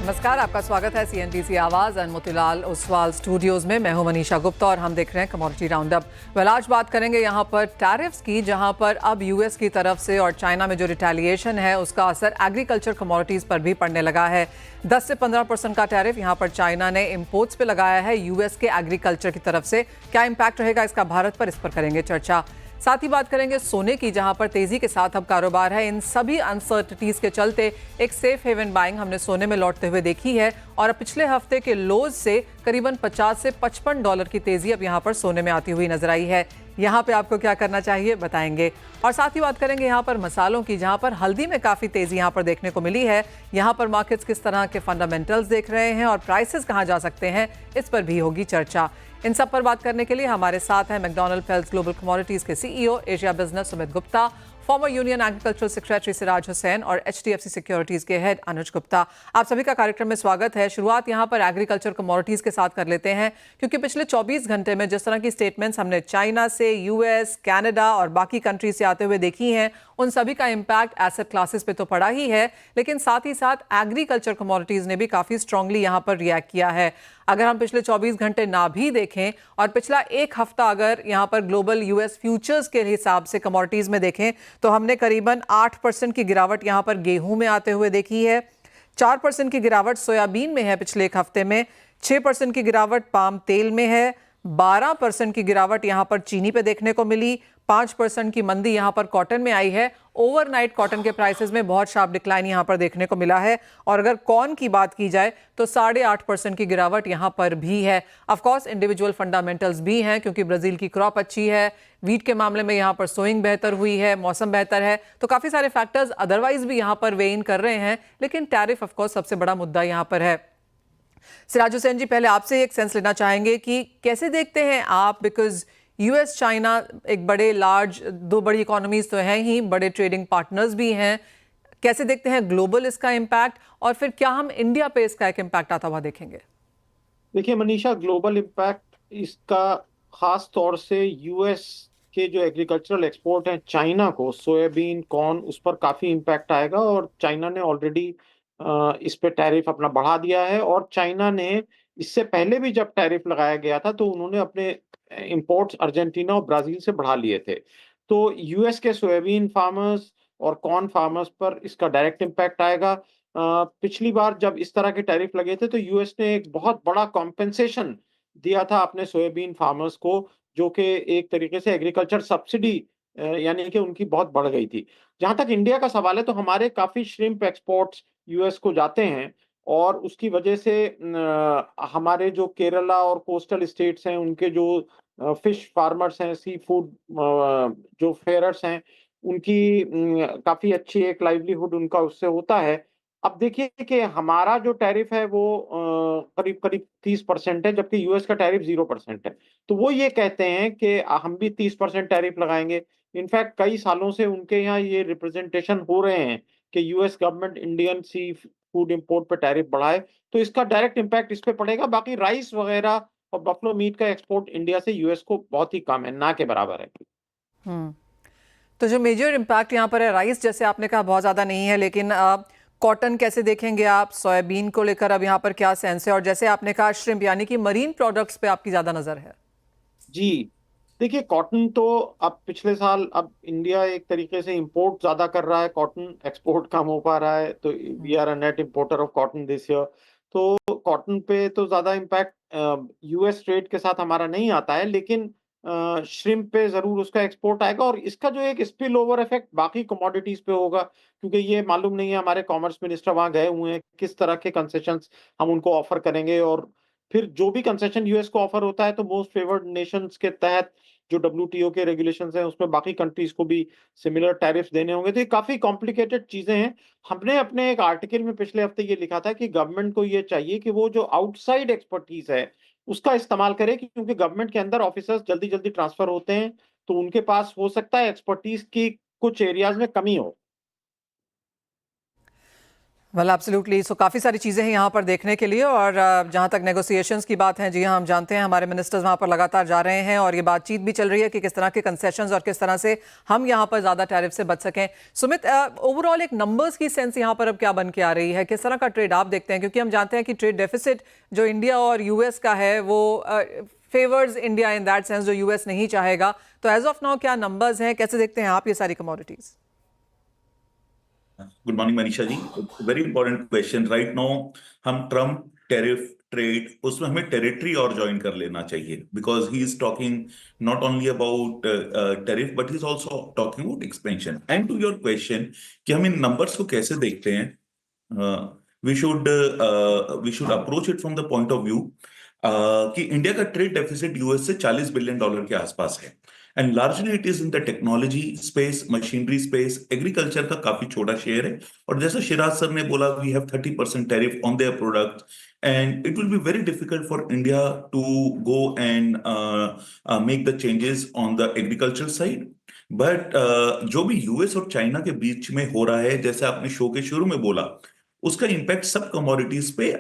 नमस्कार, आपका स्वागत है सीएनबीसी आवाज एंड मोतीलाल ओसवाल स्टूडियोज में। मैं हूं मनीषा गुप्ता और हम देख रहे हैं कमोडिटी राउंड अप। आज बात करेंगे यहां पर टैरिफ्स की, जहां पर अब यूएस की तरफ से और चाइना में जो रिटेलिएशन है उसका असर एग्रीकल्चर कमोडिटीज पर भी पड़ने लगा है। 10 से 15% का टैरिफ यहां पर चाइना ने इंपोर्ट्स पे लगाया है यूएस के एग्रीकल्चर की तरफ से। क्या इंपैक्ट रहेगा इसका भारत पर, इस पर करेंगे चर्चा। साथ ही बात करेंगे सोने की, जहां पर तेजी के साथ अब कारोबार है। इन सभी अनसर्टिटीज के चलते एक सेफ हेवन बाइंग हमने सोने में लौटते हुए देखी है और पिछले हफ्ते के लोज से करीबन 50 से 55 डॉलर की तेजी अब यहां पर सोने में आती हुई नजर आई है। यहां पे आपको क्या करना चाहिए बताएंगे। और साथ ही बात करेंगे यहां पर मसालों की, जहां पर हल्दी में काफी तेजी यहां पर देखने को मिली है। यहां पर मार्केट्स किस तरह के फंडामेंटल्स देख रहे हैं और प्राइसेस कहां जा सकते हैं, इस पर भी होगी चर्चा। इन सब पर बात करने के लिए हमारे साथ हैं मैकडॉनल्ड फेल्स ग्लोबल कमोडिटीज के CEO Asia business Sumit Gupta, former union agricultural secretary Siraj Hussain और एचडीएफसी सिक्योरिटीज के हेड अनुज गुप्ता। आप सभी का कार्यक्रम में स्वागत है। शुरुआत यहां पर एग्रीकल्चर कमोडिटीज के साथ कर लेते हैं, क्योंकि पिछले 24 घंटे में जिस तरह की स्टेटमेंट्स हमने चाइना से, यूएस, कनाडा और बाकी कंट्रीज से आते हुए देखी हैं, उन सभी का इंपैक्ट एसेट क्लासेस पे तो पड़ा ही है, लेकिन साथ ही साथ एग्रीकल्चर कमोडिटीज ने भी काफी स्ट्रांगली यहां पर रिएक्ट किया है। अगर हम पिछले 24 घंटे ना भी देखें और पिछला एक हफ्ता अगर यहां पर ग्लोबल यूएस फ्यूचर्स के हिसाब से कमोडिटीज में देखें, तो हमने करीबन 8% की गिरावट यहां पर गेहूं में आते हुए देखी है। 4% की गिरावट सोयाबीन में है पिछले एक हफ्ते में। 6% की गिरावट पाम तेल में है। 12% की गिरावट यहां पर चीनी पे देखने को मिली। 5% की मंदी यहां पर कॉटन में आई है। ओवरनाइट कॉटन के प्राइसेस में बहुत शार्प डिक्लाइन यहां पर देखने को मिला है। और अगर कॉर्न की बात की जाए तो 8.5% की गिरावट यहां पर भी है। ऑफ कोर्स इंडिविजुअल फंडामेंटल्स भी हैं, क्योंकि ब्राजील की क्रॉप अच्छी है। वीट के मामले में यहां पर सोइंग बेहतर हुई है, मौसम बेहतर है, तो काफी सारे फैक्टर्स अदरवाइज भी यहां पर वे इन कर रहे हैं। लेकिन टैरिफ ऑफ कोर्स सबसे बड़ा मुद्दा यहां पर है। सिराज हुसैन जी, पहले आपसे एक सेंस लेना चाहेंगे कि कैसे देखते हैं आप, बिकॉज यूएस चाइना एक बड़े लार्ज, दो बड़ी इकोनॉमीज तो हैं ही, बड़े ट्रेडिंग पार्टनर्स भी हैं। कैसे देखते हैं ग्लोबल इसका इम्पैक्ट, और फिर क्या हम इंडिया पे इसका एक इम्पैक्ट आता हुआ देखेंगे? देखिए मनीषा, ग्लोबल इम्पैक्ट इसका खास तौर से यूएस के जो एग्रीकल्चरल एक्सपोर्ट हैं चाइना को, सोयाबीन, कॉर्न, उस पर काफ़ी इम्पैक्ट आएगा। और चाइना ने ऑलरेडी इस पे टैरिफ अपना बढ़ा दिया है। और चाइना ने इससे पहले भी जब टैरिफ लगाया गया था तो उन्होंने अपने इंपोर्ट्स अर्जेंटीना और ब्राज़ील से बढ़ा लिए थे। तो यूएस के सोयाबीन फार्मर्स और कॉर्न फार्मर्स पर इसका डायरेक्ट इम्पैक्ट आएगा। पिछली बार जब इस तरह के टैरिफ लगे थे तो यूएस ने एक बहुत बड़ा कॉम्पेंसेशन दिया था अपने सोयाबीन फार्मर्स को, जो कि एक तरीके से एग्रीकल्चर सब्सिडी यानी कि उनकी बहुत बढ़ गई थी। जहाँ तक इंडिया का सवाल है तो हमारे काफ़ी श्रिम्प एक्सपोर्ट्स यूएस को जाते हैं और उसकी वजह से हमारे जो केरला और कोस्टल स्टेट्स हैं उनके जो फिश फार्मर्स हैं, सी फूड जो फेयरर्स हैं, उनकी काफ़ी अच्छी एक लाइवलीहुड उनका उससे होता है। अब देखिए कि हमारा जो टैरिफ है वो करीब-करीब 30% है, जबकि यूएस का टैरिफ 0% है। तो वो ये कहते हैं कि हम भी 30% टैरिफ लगाएँगे। इनफैक्ट कई सालों से उनके यहाँ ये रिप्रेजेंटेशन हो रहे हैं कि US government Indian sea food import पे टैरिफ बढ़ाए, तो इसका डायरेक्ट इम्पैक्ट इस पे पड़ेगा। बाकी राइस वगैरह और बफलो मीट का एक्सपोर्ट इंडिया से यूएस को बहुत ही कम है, ना के बराबर है। हम्म तो जो मेजर इम्पैक्ट यहाँ पर है, राइस जैसे आपने कहा बहुत ज्यादा नहीं है, लेकिन कॉटन कैसे देखेंगे आप? सोयाबीन को लेकर अब यहाँ पर क्या सेंस है? और जैसे आपने कहा श्रिम्प यानी कि मरीन प्रोडक्ट्स पे आपकी ज्यादा नजर है। जी। देखिए कॉटन तो अब पिछले साल अब इंडिया एक तरीके से इंपोर्ट ज़्यादा कर रहा है, कॉटन एक्सपोर्ट कम हो पा रहा है, तो we are a net importer of cotton this year. तो कॉटन पे तो ज़्यादा इम्पैक्ट यूएस ट्रेड के साथ हमारा नहीं आता है, लेकिन श्रिम्प पे ज़रूर उसका एक्सपोर्ट आएगा। और इसका जो एक स्पिल ओवर इफेक्ट बाकी कमोडिटीज़ पे होगा, क्योंकि ये मालूम नहीं है, हमारे कॉमर्स मिनिस्टर वहाँ गए हुए हैं, किस तरह के कंसेशंस हम उनको ऑफर करेंगे। और फिर जो भी कंसेशन यूएस को ऑफर होता है तो मोस्ट फेवर्ड नेशंस के तहत जो डब्ल्यूटीओ के रेगुलेशंस हैं उसमें बाकी कंट्रीज को भी सिमिलर टैरिफ्स देने होंगे। तो ये काफी कॉम्प्लिकेटेड चीजें हैं। हमने अपने एक आर्टिकल में पिछले हफ्ते ये लिखा था कि गवर्नमेंट को ये चाहिए कि वो जो आउटसाइड एक्सपर्टीज है उसका इस्तेमाल करे, क्योंकि गवर्नमेंट के अंदर ऑफिसर्स जल्दी जल्दी ट्रांसफर होते हैं, तो उनके पास हो सकता है एक्सपर्टीज की कुछ एरियाज में कमी हो। वेल एब्सोल्युटली, सो काफ़ी सारी चीज़ें हैं यहाँ पर देखने के लिए। और जहाँ तक नेगोशिएशंस की बात है, जी हाँ, हम जानते हैं हमारे मिनिस्टर्स वहाँ पर लगातार जा रहे हैं और ये बातचीत भी चल रही है कि किस तरह के कंसेशंस और किस तरह से हम यहाँ पर ज़्यादा टैरिफ से बच सकें। सुमित, ओवरऑल एक नंबर्स की सेंस यहाँ पर अब क्या बन के आ रही है, किस तरह का ट्रेड आप देखते हैं? क्योंकि हम जानते हैं कि ट्रेड डेफिसिट जो इंडिया और यूएस का है वो favours India in that sense, जो यूएस नहीं चाहेगा। तो एज ऑफ नाउ क्या नंबर्स हैं, कैसे देखते हैं आप ये सारी commodities? Good morning Manisha ji. Very important question right now. हम ट्रम्प टैरिफ ट्रेड उसमें हमें टेरिटरी और ज्वाइन कर लेना चाहिए, because he is talking not only about tariff but he is also talking about expansion. And to your question कि हम इन नंबर्स को कैसे देखते हैं, we should approach it from the point of view कि इंडिया का ट्रेड डेफिसिट यूएस से $40 बिलियन के आसपास है। And largely it is in the technology space, machinery space, agriculture का काफी छोटा शेयर है। और जैसा शिराज सर ने बोला, we have 30% tariff on their product and it will be very difficult for India to go and make the changes on the agriculture side. But जो भी यूएस और चाइना के बीच में हो रहा है, जैसे आपने शो के शुरू में बोला, उसका इम्पैक्ट सब कमोडिटीज पे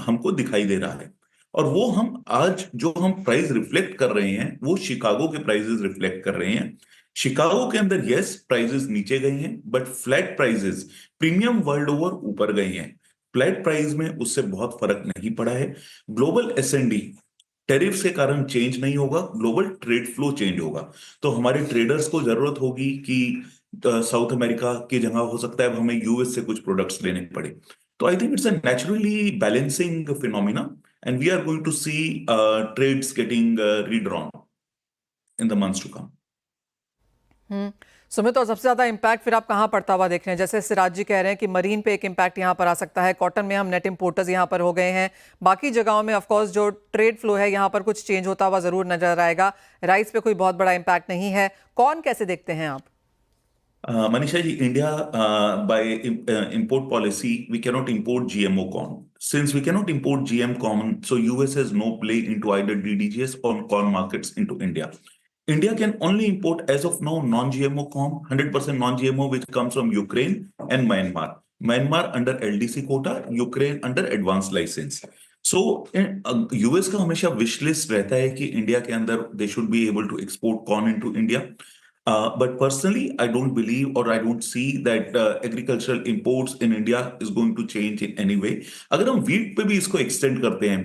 हमको दिखाई दे रहा है। और वो हम आज जो हम प्राइस रिफ्लेक्ट कर रहे हैं वो शिकागो के प्राइसेस रिफ्लेक्ट कर रहे हैं। शिकागो के अंदर यस प्राइसेस नीचे गए हैं, but flat prices premium world over ऊपर गए हैं। फ्लैट प्राइस में उससे बहुत फर्क नहीं पड़ा है। ग्लोबल एसएनडी टैरिफ के कारण चेंज नहीं होगा, ग्लोबल ट्रेड फ्लो चेंज होगा। तो हमारे ट्रेडर्स को जरूरत होगी कि साउथ अमेरिका की जगह हो सकता है अब हमें यूएस से कुछ प्रोडक्ट्स लेने पड़े। तो I think it's a naturally balancing phenomena and we are going to see trades getting redrawn in the months to come. Sumit, और सबसे ज्यादा इम्पैक्ट फिर आप कहाँ पड़ता हुआ देख रहे हैं? जैसे सिराज जी कह रहे हैं कि मरीन पे एक इम्पैक्ट यहाँ पर आ सकता है, कॉटन में हम नेट इंपोर्टर्स यहाँ पर हो गए हैं, बाकी जगहों में ऑफकोर्स जो ट्रेड फ्लो है यहाँ पर कुछ चेंज होता हुआ जरूर नजर आएगा। राइस पे कोई बहुत बड़ा इम्पैक्ट नहीं है, कौन कैसे देखते हैं आप? Manisha ji, India by import policy, we cannot import GMO corn. Since we cannot import GM corn, so US has no play into either DDGS or corn markets into India. India can only import as of now non-GMO corn, 100% non-GMO, which comes from Ukraine and Myanmar. Myanmar under LDC quota, Ukraine under advanced license. So US का हमेशा wish list रहता है कि India के अंदर they should be able to export corn into India. But personally, I don't believe or I don't see that agricultural imports in India is going to change in any way. अगर हम wheat पे भी इसको extend करते हैं,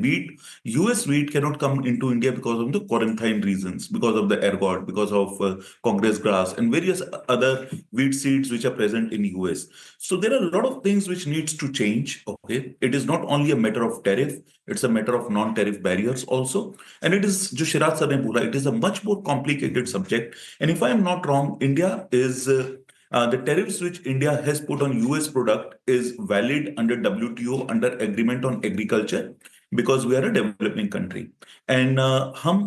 US wheat cannot come into India because of the quarantine reasons, because of the ergot, because of Congress grass and various other wheat seeds which are present in US. So there are a lot of things which needs to change. Okay, it is not only a matter of tariff; it's a matter of non-tariff barriers also. And it is, जो Siraj sir ने बोला, it is a much more complicated subject. And if I am not wrong, India is the tariffs which India has put on US product is valid under WTO under agreement on agriculture because we are a developing country. And हम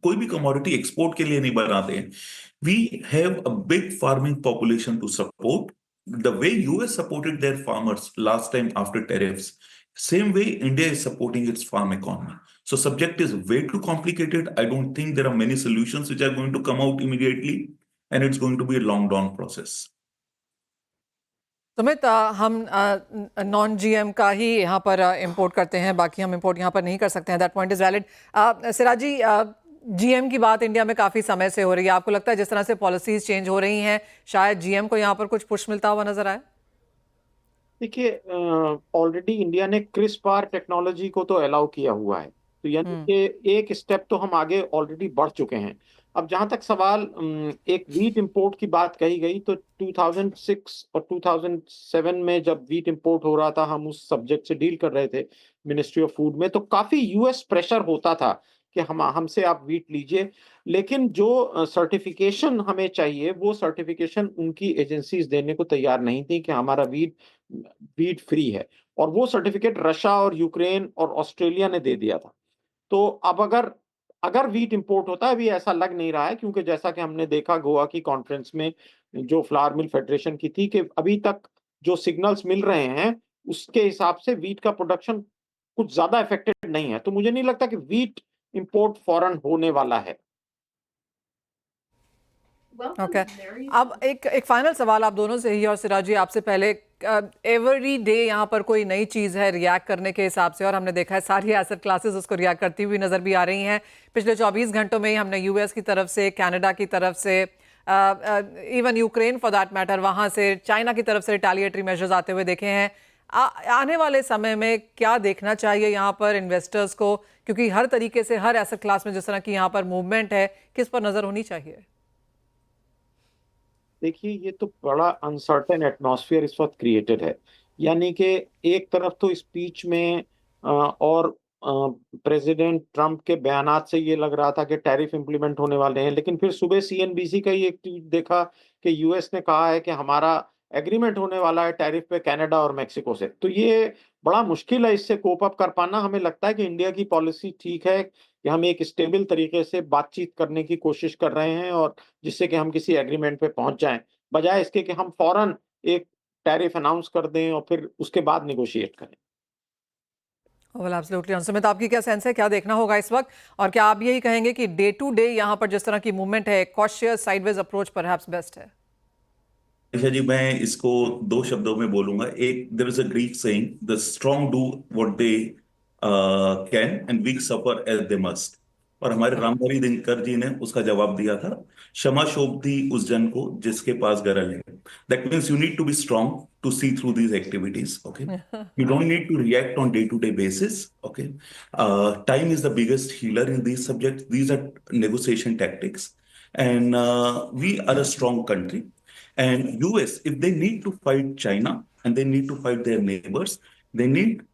कोई भी commodity export के लिए नहीं बनाते हैं. We have a big farming population to support. The way US supported their farmers last time after tariffs, same way India is supporting its farm economy. So subject is way too complicated. I don't think there are many solutions which are going to come out immediately, and it's going to be a long drawn process. Sumit, हम non GM का ही यहाँ पर import करते हैं, बाकी हम import यहाँ पर नहीं कर सकते हैं। That point is valid. Siraj ji, GM की बात इंडिया में काफी समय से हो रही है, आपको लगता है जिस तरह से पॉलिसीज चेंज हो रही हैं शायद जीएम को यहाँ पर कुछ पुश मिलता हुआ नजर आए? देखिए, ऑलरेडी इंडिया ने क्रिस्पार टेक्नोलॉजी को तो अलाउ किया हुआ है, तो यानी कि एक स्टेप तो हम आगे ऑलरेडी बढ़ चुके हैं। अब जहां तक सवाल एक वीट इंपोर्ट की बात कही गई, तो 2006 और 2007 में जब वीट इंपोर्ट हो रहा था, हम उस सब्जेक्ट से डील कर रहे थे मिनिस्ट्री ऑफ फूड में, तो काफी यूएस प्रेशर होता था कि हमसे आप वीट लीजिए, लेकिन जो सर्टिफिकेशन हमें चाहिए वो सर्टिफिकेशन उनकी एजेंसीज देने को तैयार नहीं थी कि हमारा वीट फ्री है, और वो सर्टिफिकेट रशिया और यूक्रेन और ऑस्ट्रेलिया ने दे दिया था। तो अब अगर वीट इंपोर्ट होता है, अभी ऐसा लग नहीं रहा है, क्योंकि जैसा कि हमने देखा गोवा की कॉन्फ्रेंस में जो फ्लावर मिल फेडरेशन की थी, कि अभी तक जो सिग्नल्स मिल रहे हैं उसके हिसाब से वीट का प्रोडक्शन कुछ ज्यादा इफेक्टेड नहीं है। तो मुझे नहीं लगता कि वीट इंपोर्ट फौरन होने वाला है। ओके अब एक फाइनल सवाल आप दोनों से ही, और सिराज जी आपसे पहले, एवरी डे यहाँ पर कोई नई चीज़ है रिएक्ट करने के हिसाब से, और हमने देखा है सारी एसेट क्लासेस उसको रिएक्ट करती हुई नजर भी आ रही हैं। पिछले 24 घंटों में ही हमने यूएस की तरफ से, कनाडा की तरफ से, even Ukraine for that matter, वहाँ से चाइना की तरफ से रिटेलिएटरी मेजर्स आते हुए देखे हैं। आने वाले समय में क्या देखना चाहिए यहाँ पर इन्वेस्टर्स को, क्योंकि हर तरीके से हर एसेट क्लास में जिस तरह की यहाँ पर मूवमेंट है, किस पर नजर होनी चाहिए? देखिए, ये तो बड़ा अनसर्टेन एटमॉस्फेयर इस वक्त क्रिएटेड है। यानी कि एक तरफ तो स्पीच में और प्रेसिडेंट ट्रंप के बयानात से ये लग रहा था कि टैरिफ इंप्लीमेंट होने वाले हैं, लेकिन फिर सुबह सीएनबीसी का ही एक ट्वीट देखा कि यूएस ने कहा है कि हमारा एग्रीमेंट होने वाला है टैरिफ पे कनाडा और मेक्सिको से। तो ये बड़ा मुश्किल है इससे कोप अप कर पाना। हमें लगता है कि इंडिया की पॉलिसी ठीक है कि हम एक स्टेबल तरीके से बातचीत करने की कोशिश कर रहे हैं, और जिससे कि हम किसी एग्रीमेंट पे पहुंच जाएं, बजाय इसके कि हम फौरन एक टैरिफ अनाउंस कर दें और फिर उसके बाद निगोशिएट करें। Well absolutely. सुमित, आपकी क्या सेंस है, क्या देखना होगा इस वक्त, और क्या आप यही कहेंगे कि डे टू डे यहाँ पर जिस तरह की मूवमेंट है, cautious sideways approach perhaps best है? निशा जी, मैं इसको दो शब्दों में बोलूंगा। एक, there is a Greek saying, the strong do what they can and weak suffer as they must. और हमारे रामधारी दिनकर जी ने उसका जवाब दिया था, क्षमा शोभती उस जन को जिसके पास गरल है। That means you need to be strong to see through these activities. Okay, you don't need to react on day-to-day basis. Okay, time is the biggest healer in these subjects. These are negotiation tactics, and we are a strong country. And US, if they need to fight China and they need to fight their neighbors, they need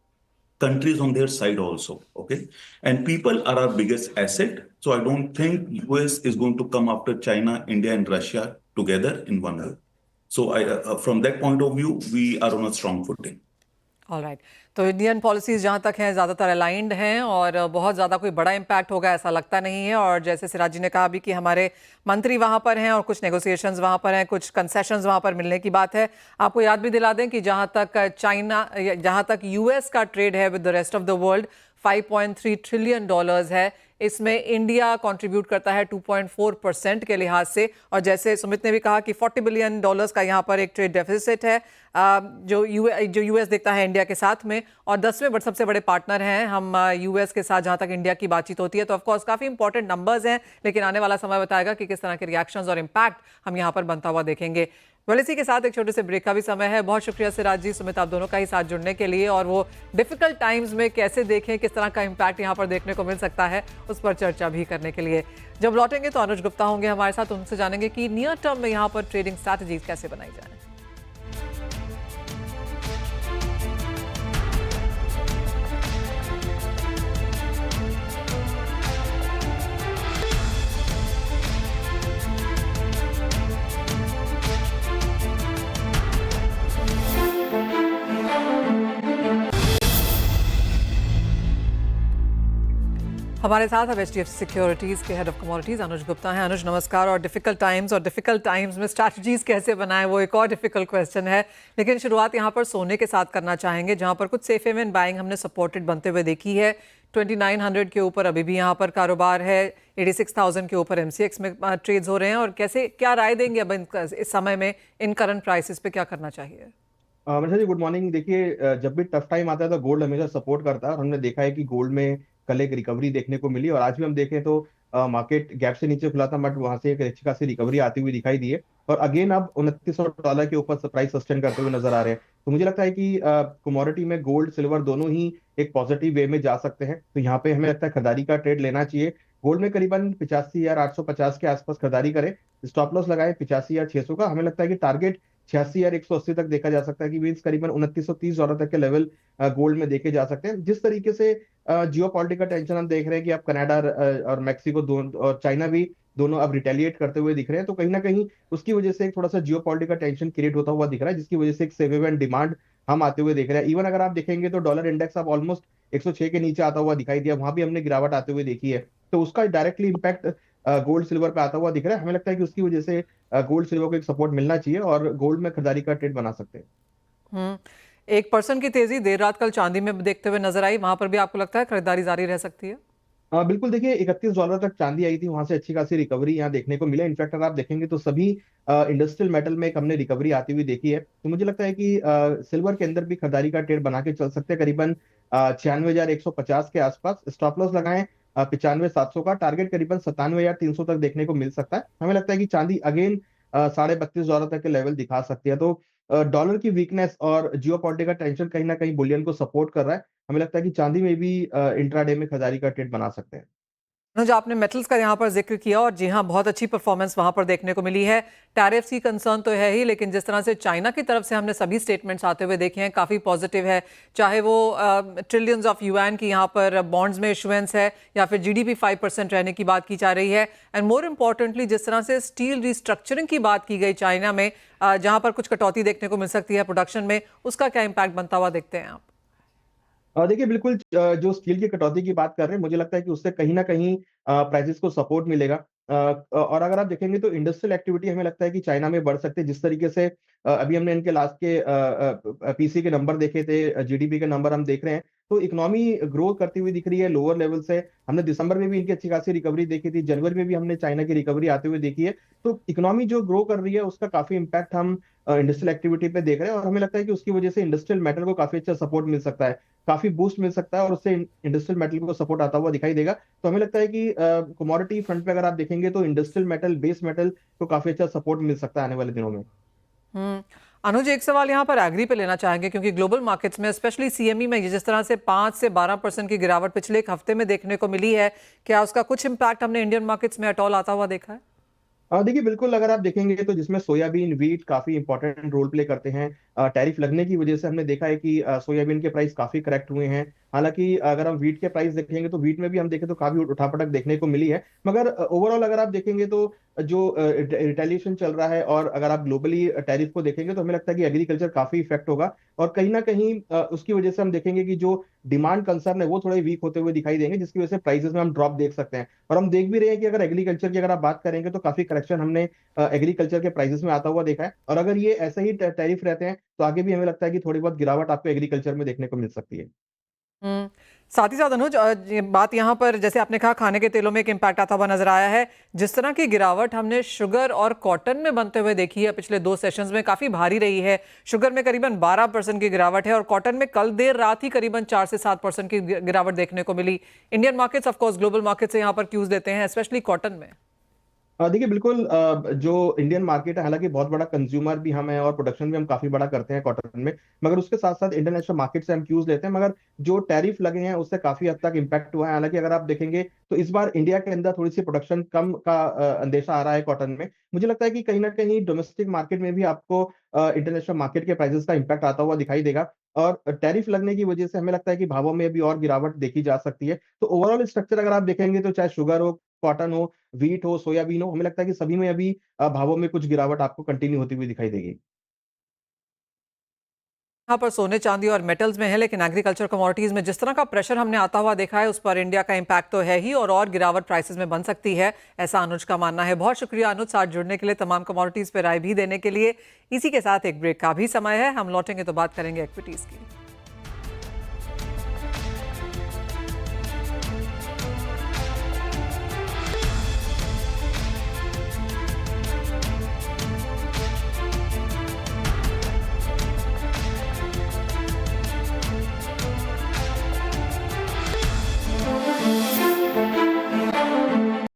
countries on their side also. Okay, and people are our biggest asset. So I don't think US is going to come after China, India, and Russia together in one go. So from that point of view, we are on a strong footing. Alright, तो Indian policies जहाँ तक हैं ज़्यादातर aligned हैं, और बहुत ज़्यादा कोई बड़ा इम्पैक्ट होगा ऐसा लगता नहीं है। और जैसे सिराज जी ने कहा भी कि हमारे मंत्री वहाँ पर हैं और कुछ नेगोशिएशंस वहाँ पर हैं, कुछ कंसेशंस वहाँ पर मिलने की बात है। आपको याद भी दिला दें कि जहाँ तक यूएस का ट्रेड है with the rest of the world, $5.3 trillion है। इसमें इंडिया कंट्रीब्यूट करता है 2.4% के लिहाज से, और जैसे सुमित ने भी कहा कि $40 बिलियन का यहाँ पर एक ट्रेड डेफिसिट है जो यूएस देखता है इंडिया के साथ में, और 10वें सबसे बड़े पार्टनर हैं हम यूएस के साथ जहाँ तक इंडिया की बातचीत होती है। तो ऑफकोर्स काफ़ी इंपॉर्टेंट नंबर्स हैं, लेकिन आने वाला समय बताएगा कि किस तरह के रिएक्शंस और इम्पैक्ट हम यहाँ पर बनता हुआ देखेंगे। वेल, इसी के साथ एक छोटे से ब्रेक का भी समय है। बहुत शुक्रिया सिराज जी, सुमित, आप दोनों का ही साथ जुड़ने के लिए, और वो डिफिकल्ट टाइम्स में कैसे देखें, किस तरह का इम्पैक्ट यहाँ पर देखने को मिल सकता है, उस पर चर्चा भी करने के लिए। जब लौटेंगे तो अनुज गुप्ता होंगे हमारे साथ, उनसे जानेंगे कि नियर टर्म में यहाँ पर ट्रेडिंग स्ट्रैटेजीज कैसे बनाई जाए। हमारे साथ अब एचडीएफसी सिक्योरिटीज़ के हेड ऑफ कमोडिटीज़ अनुज गुप्ता हैं। अनुज, नमस्कार। और डिफिकल्ट टाइम्स में स्ट्रैटेजीज कैसे बनाएं, वो एक और डिफिकल्ट क्वेश्चन है, लेकिन शुरुआत यहाँ पर सोने के साथ करना चाहेंगे, जहाँ पर कुछ सेफ हेवन बाइंग हमने सपोर्टेड बनते हुए देखी है। 2900 के ऊपर अभी भी यहाँ पर कारोबार है, 86,000 के ऊपर एमसीएक्स में ट्रेड्स हो रहे हैं। और कैसे, क्या राय देंगे अब इस समय में इन करंट प्राइसेस पे क्या करना चाहिए? Manisha ji, good morning. देखिए, जब भी टफ टाइम आता है तो गोल्ड हमेशा सपोर्ट करता है, और हमने देखा है कि गोल्ड में कल एक रिकवरी देखने को मिली, और आज भी हम देखें तो मार्केट गैप से नीचे खुला था, बट वहां से एक अच्छी खासी रिकवरी आती हुई दिखाई दी है, और अगेन अब $2900 के ऊपर प्राइस सस्टेन करते हुए नजर आ रहे हैं। तो मुझे लगता है कि कमोडिटी में गोल्ड सिल्वर दोनों ही एक पॉजिटिव वे में जा सकते हैं। तो यहाँ पे हमें लगता है खरीदारी का ट्रेड लेना चाहिए। गोल्ड में करीबन 85,850 के आसपास खरीदारी करें, स्टॉप लॉस लगाए 85,600 का। हमें लगता है कि टारगेट 86,180 तक देखा जा सकता है, कि मीन्स करीबन $2930 तक के लेवल गोल्ड में देखे जा सकते हैं। जिस तरीके से जियो पॉलिटिकल टेंशन हम देख रहे हैं कि अब कनाडा और मैक्सिको और चाइना भी दोनों अब रिटेलिएट करते हुए दिख रहे हैं, तो कहीं ना कहीं उसकी वजह से एक थोड़ा सा जियो पॉलिटिकल टेंशन क्रिएट होता हुआ दिख रहा है, जिसकी वजह से एक सेफ हेवन डिमांड हम आते हुए देख रहे हैं। इवन अगर आप देखेंगे तो डॉलर इंडेक्स अब ऑलमोस्ट 106 के नीचे आता हुआ दिखाई दिया, वहां भी हमने गिरावट आते हुए देखी है। तो उसका डायरेक्टली इम्पैक्ट गोल्ड सिल्वर पे आता हुआ दिख रहा है। हमें लगता है कि उसकी वजह से गोल्ड सिल्वर को एक सपोर्ट मिलना चाहिए, और गोल्ड में खरीदारी का ट्रेड बना सकते हैं। 1% की तेजी देर रात कल चांदी में देखते हुए नजर आई, वहां पर भी आपको लगता है खरीदारी जारी रह सकती है? बिल्कुल देखिए $31 तक चांदी आई थी, वहां से अच्छी खासी रिकवरी यहाँ देखने को मिला। इनफैक्ट अगर आप देखेंगे तो सभी इंडस्ट्रियल मेटल में एक हमने रिकवरी आती हुई देखी है। तो मुझे लगता है कि सिल्वर के अंदर भी खरीदारी का ट्रेड बना के चल सकते हैं, करीबन 96,150 के आसपास। स्टॉप लॉस लगाएं 95,700 का, टारगेट करीबन 97,300 तक देखने को मिल सकता है। हमें लगता है कि चांदी अगेन $32.5 तक के लेवल दिखा सकती है। तो डॉलर की वीकनेस और जियोपॉलिटिकल टेंशन कहीं ना कहीं बुलियन को सपोर्ट कर रहा है। हमें लगता है कि चांदी में भी इंट्राडे में खरीदारी का ट्रेड बना सकते हैं। अनुज, आपने मेटल्स का यहाँ पर जिक्र किया और जी हाँ, बहुत अच्छी परफॉर्मेंस वहां पर देखने को मिली है। टैरिफ्स की कंसर्न तो है ही, लेकिन जिस तरह से चाइना की तरफ से हमने सभी स्टेटमेंट्स आते हुए देखे हैं, काफी पॉजिटिव है। चाहे वो ट्रिलियंस ऑफ युआन की यहाँ पर बॉन्ड्स में इशुएंस है, या फिर जीडीपी 5% रहने की बात की जा रही है। एंड मोर इम्पोर्टेंटली, जिस तरह से स्टील रिस्ट्रक्चरिंग की बात की गई चाइना में, जहां पर कुछ कटौती देखने को मिल सकती है प्रोडक्शन में, उसका क्या इम्पैक्ट बनता हुआ देखते हैं आप? देखिए बिल्कुल, जो स्टील की कटौती की बात कर रहे हैं, मुझे लगता है कि उससे कहीं ना कहीं प्राइसेस को सपोर्ट मिलेगा। और अगर आप देखेंगे तो इंडस्ट्रियल एक्टिविटी हमें लगता है कि चाइना में बढ़ सकती है। जिस तरीके से अभी हमने इनके लास्ट के पीसी के नंबर देखे थे, जीडीपी के नंबर हम देख रहे हैं, तो इकोनॉमी ग्रो करती हुई दिख रही है लोअर लेवल से। हमने दिसंबर में भी इनकी अच्छी खासी रिकवरी देखी थी, जनवरी में भी हमने चाइना की रिकवरी आते हुए देखी है। तो इकोनॉमी जो ग्रो कर रही है उसका काफी इंपैक्ट हम इंडस्ट्रियल एक्टिविटी पे देख रहे हैं, और हमें लगता है कि उसकी वजह से इंडस्ट्रियल मेटल को काफी अच्छा सपोर्ट मिल सकता है, काफी बूस्ट मिल सकता है, और उससे इंडस्ट्रियल मेटल को सपोर्ट आता हुआ दिखाई देगा। तो हमें लगता है कि कमोडिटी फ्रंट पे अगर आप देखेंगे तो इंडस्ट्रियल मेटल, बेस मेटल को काफी अच्छा सपोर्ट मिल सकता है आने वाले दिनों में। अनुज, एक सवाल यहाँ पर एग्री पे लेना चाहेंगे, क्योंकि ग्लोबल मार्केट्स में स्पेशली सीएमई में जिस तरह से 5 से 12% की गिरावट पिछले एक हफ्ते में देखने को मिली है, क्या उसका कुछ इम्पैक्ट हमने इंडियन मार्केट्स में अटॉल आता हुआ देखा है? देखिए बिल्कुल, अगर आप देखेंगे तो जिसमें सोयाबीन, व्हीट काफी इंपॉर्टेंट रोल प्ले करते हैं। टैरिफ लगने की वजह से हमने देखा है कि सोयाबीन के प्राइस काफी करेक्ट हुए हैं। हालांकि अगर हम व्हीट के प्राइस देखेंगे तो व्हीट में भी हम देखें तो काफी उठापटक देखने को मिली है। मगर ओवरऑल अगर आप देखेंगे तो जो रिटेलिएशन चल रहा है, और अगर आप ग्लोबली टैरिफ को देखेंगे तो हमें लगता है कि एग्रीकल्चर काफी इफेक्ट होगा। और कहीं ना कहीं उसकी वजह से हम देखेंगे कि जो डिमांड कंसर्न है वो थोड़े वीक होते हुए दिखाई देंगे, जिसकी वजह से प्राइसेस में हम ड्रॉप देख सकते हैं। और हम देख भी रहे हैं कि अगर एग्रीकल्चर की अगर आप बात करेंगे तो काफी करेक्शन हमने एग्रीकल्चर के प्राइसेस में आता हुआ देखा है। और अगर ये ऐसे ही टैरिफ रहते हैं तो आगे भी हमें लगता है कि थोड़ी बहुत गिरावट आपको एग्रीकल्चर में देखने को मिल सकती है। हम्म साथ ही साथ अनुज, ये बात यहाँ पर जैसे आपने कहा, खाने के तेलों में एक इम्पैक्ट आता हुआ नजर आया है। जिस तरह की गिरावट हमने शुगर और कॉटन में बनते हुए देखी है पिछले 2 सेशंस में, काफी भारी रही है। शुगर में करीबन 12% की गिरावट है, और कॉटन में कल देर रात ही करीबन 4 से 7% की गिरावट देखने को मिली। Indian markets of course global market से यहाँ पर क्यूज देते हैं, स्पेशली कॉटन में। देखिए बिल्कुल, जो इंडियन मार्केट है, हालांकि बहुत बड़ा कंज्यूमर भी हम है और प्रोडक्शन भी हम काफी बड़ा करते हैं कॉटन में, मगर उसके साथ साथ इंटरनेशनल मार्केट से हम क्यूज लेते हैं। मगर जो टैरिफ लगे हैं उससे काफी हद तक इम्पैक्ट हुआ है। हालांकि अगर आप देखेंगे तो इस बार इंडिया के अंदर थोड़ी सी प्रोडक्शन कम का अंदेशा आ रहा है कॉटन में। मुझे लगता है कि कहीं ना कहीं डोमेस्टिक मार्केट में भी आपको इंटरनेशनल मार्केट के प्राइसेस का इम्पैक्ट आता हुआ दिखाई देगा। और टैरिफ लगने की वजह से हमें लगता है कि भावों में भी और गिरावट देखी जा सकती है। तो ओवरऑल स्ट्रक्चर अगर आप देखेंगे तो चाहे शुगर हो, कॉटन हो, व्हीट हो, सोयाबीन हो, हमें लगता है कि सभी में अभी भावों में कुछ गिरावट आपको कंटिन्यू होती हुई दिखाई देगी। यहाँ पर सोने, चांदी और मेटल्स में है, लेकिन एग्रीकल्चर कमोडिटीज में जिस तरह का प्रेशर हमने आता हुआ देखा है, उस पर इंडिया का इम्पैक्ट तो है ही, और गिरावट प्राइसेस में बन सकती है, ऐसा अनुज का मानना है। बहुत शुक्रिया अनुज, साथ जुड़ने के लिए, तमाम कमोडिटीज पर राय भी देने के लिए। इसी के साथ एक ब्रेक का भी समय है, हम लौटेंगे तो बात करेंगे इक्विटीज की।